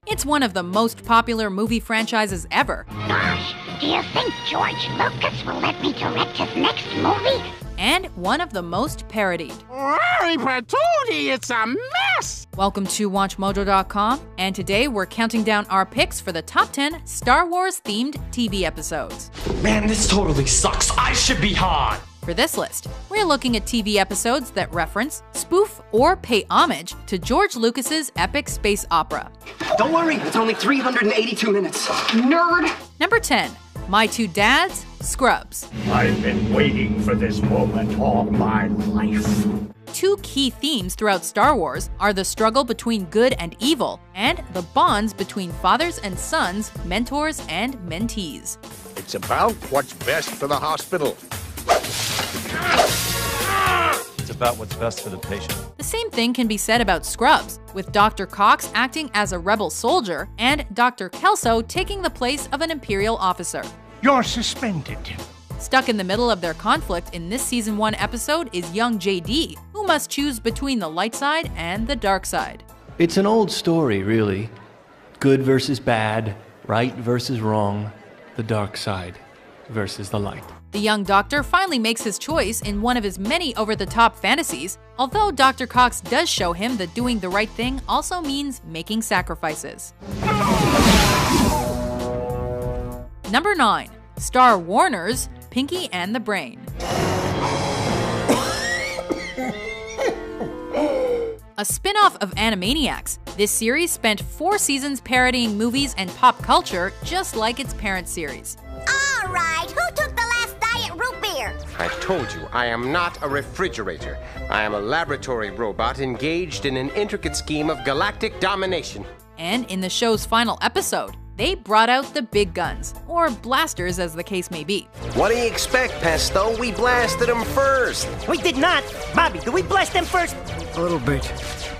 It's one of the most popular movie franchises ever. Gosh, do you think George Lucas will let me direct his next movie? And one of the most parodied. Larry Patootie, it's a mess! Welcome to WatchMojo.com, and today we're counting down our picks for the top 10 Star Wars themed TV episodes. Man, this totally sucks. I should be Han! For this list, we're looking at TV episodes that reference, spoof, or pay homage to George Lucas's epic space opera. Don't worry, it's only 382 minutes. Nerd! Number 10, My Two Dads, Scrubs. I've been waiting for this moment all my life. Two key themes throughout Star Wars are the struggle between good and evil, and the bonds between fathers and sons, mentors and mentees. It's about what's best for the hospital. It's about what's best for the patient. The same thing can be said about Scrubs, with Dr. Cox acting as a rebel soldier and Dr. Kelso taking the place of an Imperial officer. You're suspended. Stuck in the middle of their conflict in this season 1 episode is young JD, who must choose between the light side and the dark side. It's an old story, really. Good versus bad, right versus wrong, the dark side versus the light. The young doctor finally makes his choice in one of his many over-the-top fantasies, although Dr. Cox does show him that doing the right thing also means making sacrifices. Number 9. Star Warner's Pinky and the Brain. A spin-off of Animaniacs, this series spent 4 seasons parodying movies and pop culture just like its parent series. All right, who took the last diet root beer? I told you, I am not a refrigerator. I am a laboratory robot engaged in an intricate scheme of galactic domination. And in the show's final episode, they brought out the big guns, or blasters as the case may be. What do you expect, Pesto? We blasted them first. We did not. Bobby, did we blast them first? A little bit.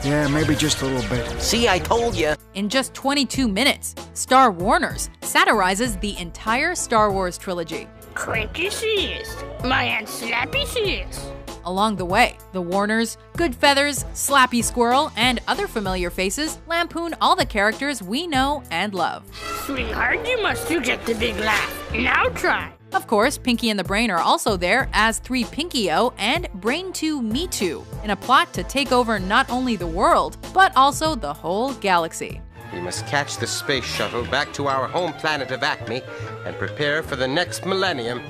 Yeah, maybe just a little bit. See, I told you. In just 22 minutes, Star Warners satirizes the entire Star Wars trilogy. Cranky she is. My Aunt Slappy she is. Along the way, the Warners, Goodfeathers, Slappy Squirrel, and other familiar faces lampoon all the characters we know and love. Sweetheart, you get the big laugh. Now try. Of course, Pinky and the Brain are also there as 3PINKY-O and Brain 2 Me Too, in a plot to take over not only the world, but also the whole galaxy. We must catch the space shuttle back to our home planet of Acme and prepare for the next millennium.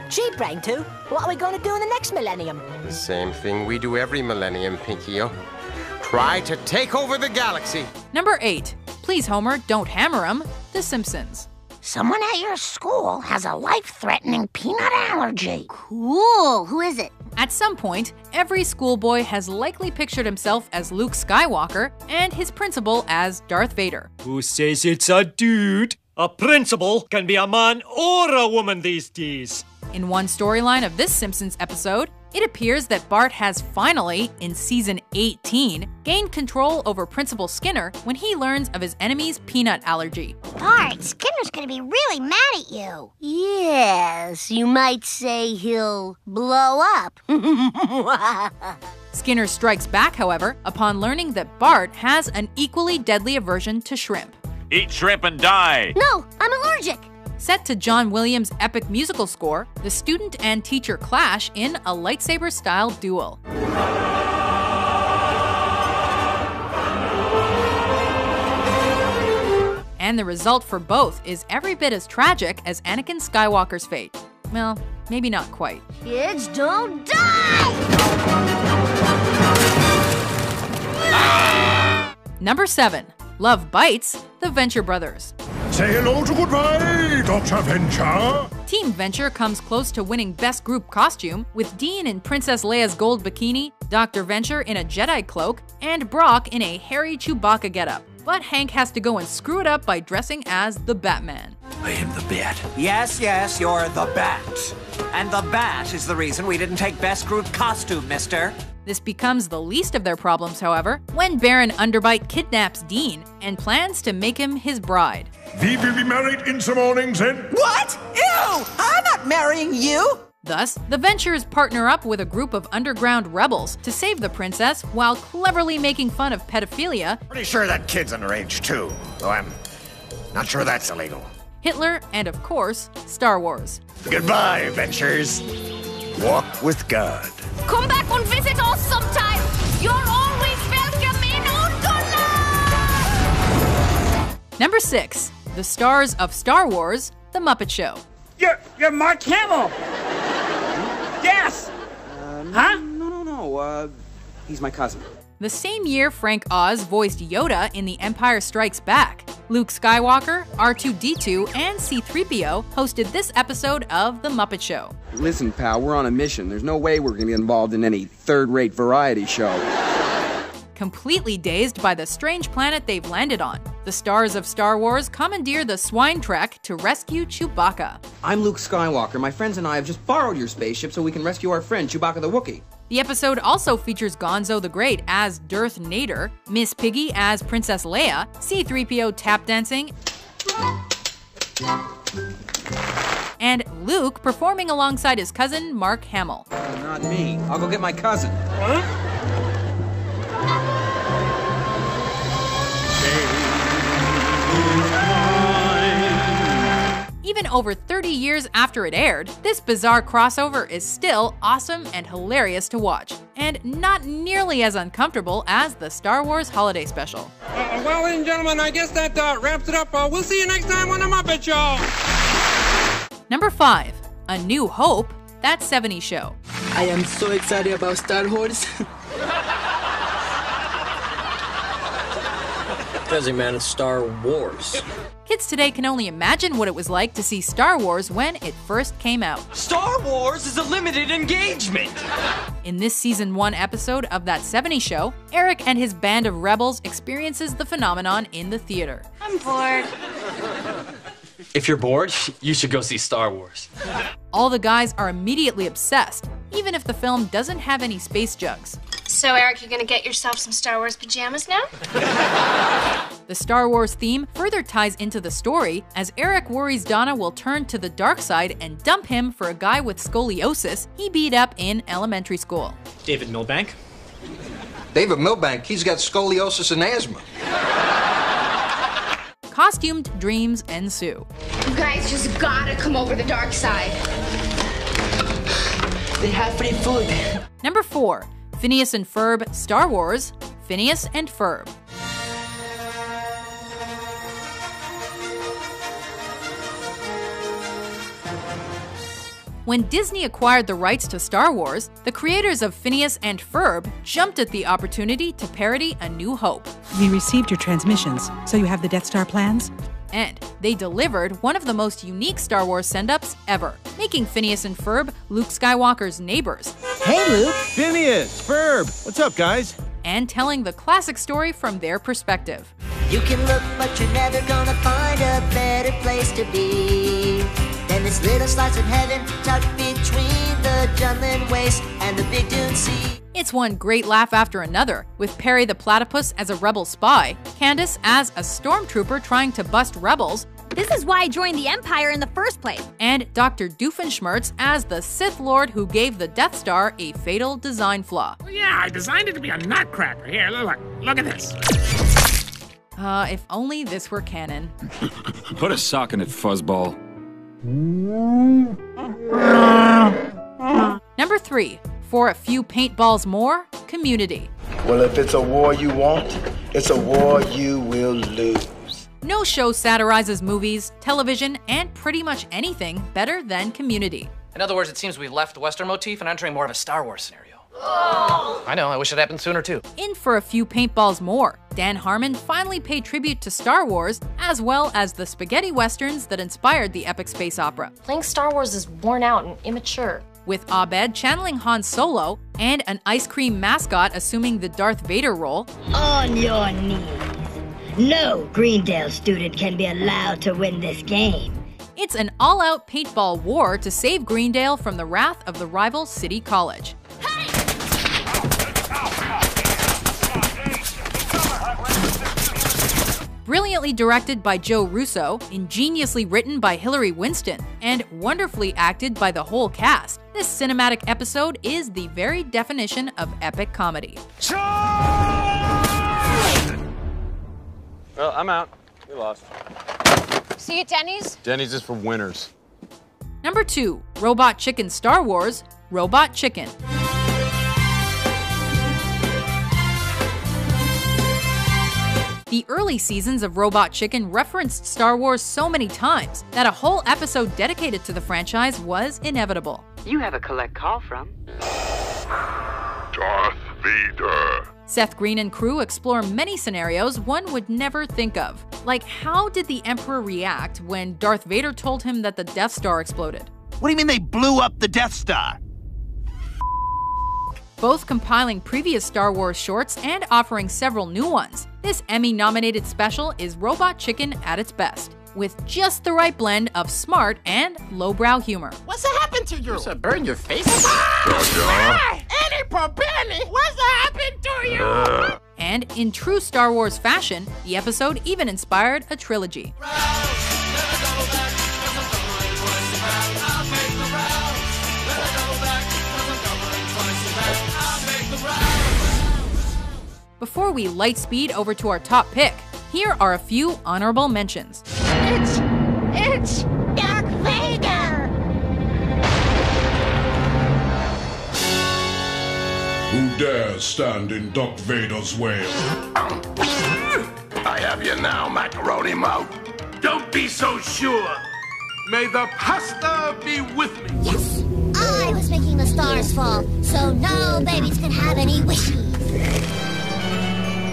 Gee, Brain 2, what are we going to do in the next millennium? The same thing we do every millennium, Pinky-O. Try to take over the galaxy. Number 8. Please, Homer, don't hammer 'em. The Simpsons. Someone at your school has a life-threatening peanut allergy. Cool. Who is it? At some point, every schoolboy has likely pictured himself as Luke Skywalker and his principal as Darth Vader. Who says it's a dude? A principal can be a man or a woman these days. In one storyline of this Simpsons episode, it appears that Bart has finally, in season 18, gained control over Principal Skinner when he learns of his enemy's peanut allergy. Bart, Skinner's gonna be really mad at you. Yes, you might say he'll blow up. Skinner strikes back, however, upon learning that Bart has an equally deadly aversion to shrimp. Eat shrimp and die! No, I'm allergic! Set to John Williams' epic musical score, the student and teacher clash in a lightsaber-style duel. And the result for both is every bit as tragic as Anakin Skywalker's fate. Well, maybe not quite. Kids, don't die! Number 7. Love Bites, The Venture Brothers. Say hello to goodbye, Dr. Venture. Team Venture comes close to winning Best Group Costume, with Dean in Princess Leia's gold bikini, Dr. Venture in a Jedi cloak, and Brock in a hairy Chewbacca getup. But Hank has to go and screw it up by dressing as the Batman. I am the Bat. Yes, you're the Bat. And the Bat is the reason we didn't take Best Group Costume, mister. This becomes the least of their problems, however, when Baron Underbite kidnaps Dean and plans to make him his bride. We will be married in the morning then. What? Ew! I'm not marrying you! Thus, the Ventures partner up with a group of underground rebels to save the princess while cleverly making fun of pedophilia. Pretty sure that kid's underage too, though I'm not sure that's illegal. Hitler, and of course, Star Wars. Goodbye, Ventures. Walk with God. Come back and visit us sometime. You're always welcome in Undula! Number 6. The stars of Star Wars, The Muppet Show. You're Mark Hamill! Yes! Huh? No. He's my cousin. The same year Frank Oz voiced Yoda in The Empire Strikes Back, Luke Skywalker, R2-D2, and C-3PO hosted this episode of The Muppet Show. Listen, pal, we're on a mission. There's no way we're gonna get involved in any third-rate variety show. Completely dazed by the strange planet they've landed on, the stars of Star Wars commandeer the Swine Trek to rescue Chewbacca. I'm Luke Skywalker. My friends and I have just borrowed your spaceship so we can rescue our friend, Chewbacca the Wookiee. The episode also features Gonzo the Great as Darth Nader, Miss Piggy as Princess Leia, C-3PO tap dancing, and Luke performing alongside his cousin Mark Hamill. Not me. I'll go get my cousin. Even over 30 years after it aired, this bizarre crossover is still awesome and hilarious to watch, and not nearly as uncomfortable as the Star Wars Holiday Special. Well, ladies and gentlemen, I guess that wraps it up. We'll see you next time on The Muppet Show! Number 5. A New Hope, That 70s Show. I am so excited about Star Wars. Doesn't matter, Star Wars. Kids today can only imagine what it was like to see Star Wars when it first came out. Star Wars is a limited engagement! In this season 1 episode of That 70s Show, Eric and his band of rebels experiences the phenomenon in the theater. I'm bored. If you're bored, you should go see Star Wars. All the guys are immediately obsessed, even if the film doesn't have any space jugs. So, Eric, you're gonna get yourself some Star Wars pajamas now? The Star Wars theme further ties into the story, as Eric worries Donna will turn to the dark side and dump him for a guy with scoliosis he beat up in elementary school. David Milbank? David Milbank, he's got scoliosis and asthma. Costumed dreams ensue. You guys just gotta come over the dark side. They have free food. Number 4. Phineas and Ferb, Star Wars, Phineas and Ferb. When Disney acquired the rights to Star Wars, the creators of Phineas and Ferb jumped at the opportunity to parody A New Hope. We received your transmissions, so you have the Death Star plans? And they delivered one of the most unique Star Wars send-ups ever, making Phineas and Ferb Luke Skywalker's neighbors. Hey, Luke! Phineas! Ferb! What's up, guys? And telling the classic story from their perspective. You can look, but you're never gonna find a better place to be than this little slice of heaven tucked between the Jutland Waste and the Big Dune Sea. It's one great laugh after another, with Perry the Platypus as a rebel spy, Candace as a stormtrooper trying to bust rebels, this is why I joined the Empire in the first place, and Dr. Doofenshmirtz as the Sith Lord who gave the Death Star a fatal design flaw. Well, yeah, I designed it to be a nutcracker. Here, look at this. If only this were canon. Put a sock in it, fuzzball. Number 3. For a few paintballs more, Community. Well, if it's a war you want, it's a war you will lose. No show satirizes movies, television, and pretty much anything better than Community. In other words, it seems we left the Western motif and entering more of a Star Wars scenario. Oh. I know, I wish it happened sooner too. In For a Few Paintballs More, Dan Harmon finally paid tribute to Star Wars, as well as the spaghetti westerns that inspired the epic space opera. Playing Star Wars is worn out and immature. With Abed channeling Han Solo, and an ice cream mascot assuming the Darth Vader role. On your knees. No Greendale student can be allowed to win this game. It's an all-out paintball war to save Greendale from the wrath of the rival City College. Hey! Brilliant brilliantly directed by Joe Russo, ingeniously written by Hillary Winston, and wonderfully acted by the whole cast, this cinematic episode is the very definition of epic comedy. Well, I'm out. We lost. See you at Denny's? Denny's is for winners. Number 2, Robot Chicken Star Wars, Robot Chicken. The early seasons of Robot Chicken referenced Star Wars so many times that a whole episode dedicated to the franchise was inevitable. You have a collect call from Darth Vader. Seth Green and crew explore many scenarios one would never think of. Like, how did the Emperor react when Darth Vader told him that the Death Star exploded? What do you mean they blew up the Death Star? Both compiling previous Star Wars shorts and offering several new ones, this Emmy-nominated special is Robot Chicken at its best, with just the right blend of smart and lowbrow humor. What's happened to you? So burn your face? Eddie Popelli, what's happened to you? And in true Star Wars fashion, the episode even inspired a trilogy. Before we light speed over to our top pick, here are a few honorable mentions. It's Darth Vader! Who dares stand in Darth Vader's way? I have you now, macaroni mouth. Don't be so sure. May the pasta be with me. Yes, I was making the stars fall, so no babies can have any wishes.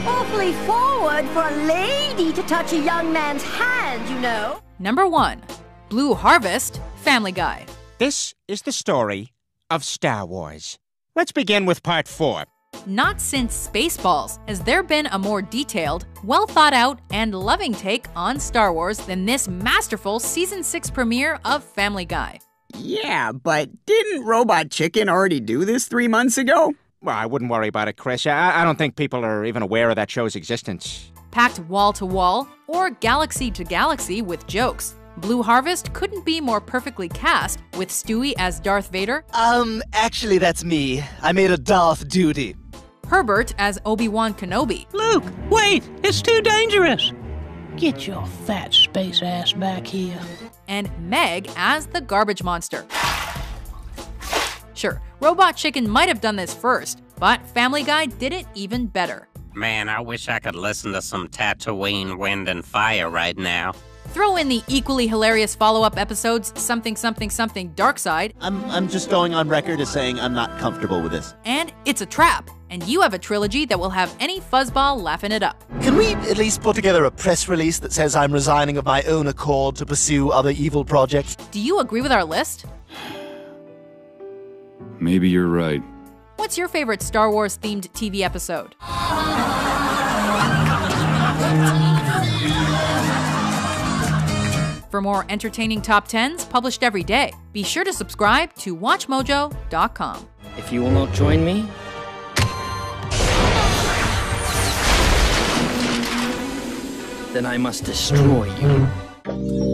Awfully forward for a lady to touch a young man's hand, you know. Number 1, Blue Harvest, Family Guy. This is the story of Star Wars. Let's begin with part 4. Not since Spaceballs has there been a more detailed, well-thought-out, and loving take on Star Wars than this masterful Season 6 premiere of Family Guy. Yeah, but didn't Robot Chicken already do this 3 months ago? Well, I wouldn't worry about it, Chris. I don't think people are even aware of that show's existence. Packed wall-to-wall or galaxy-to-galaxy with jokes, Blue Harvest couldn't be more perfectly cast, with Stewie as Darth Vader. Actually that's me. I made a Darth duty. Herbert as Obi-Wan Kenobi. Luke, wait! It's too dangerous! Get your fat space ass back here. And Meg as the Garbage Monster. Sure, Robot Chicken might have done this first, but Family Guy did it even better. Man, I wish I could listen to some Tatooine Wind and Fire right now. Throw in the equally hilarious follow-up episodes Something Something Something Dark Side. I'm just going on record as saying I'm not comfortable with this. And It's a Trap. And you have a trilogy that will have any fuzzball laughing it up. Can we at least put together a press release that says I'm resigning of my own accord to pursue other evil projects? Do you agree with our list? Maybe you're right. What's your favorite Star Wars-themed TV episode? For more entertaining top 10s published every day, be sure to subscribe to WatchMojo.com. If you will not join me, then I must destroy you.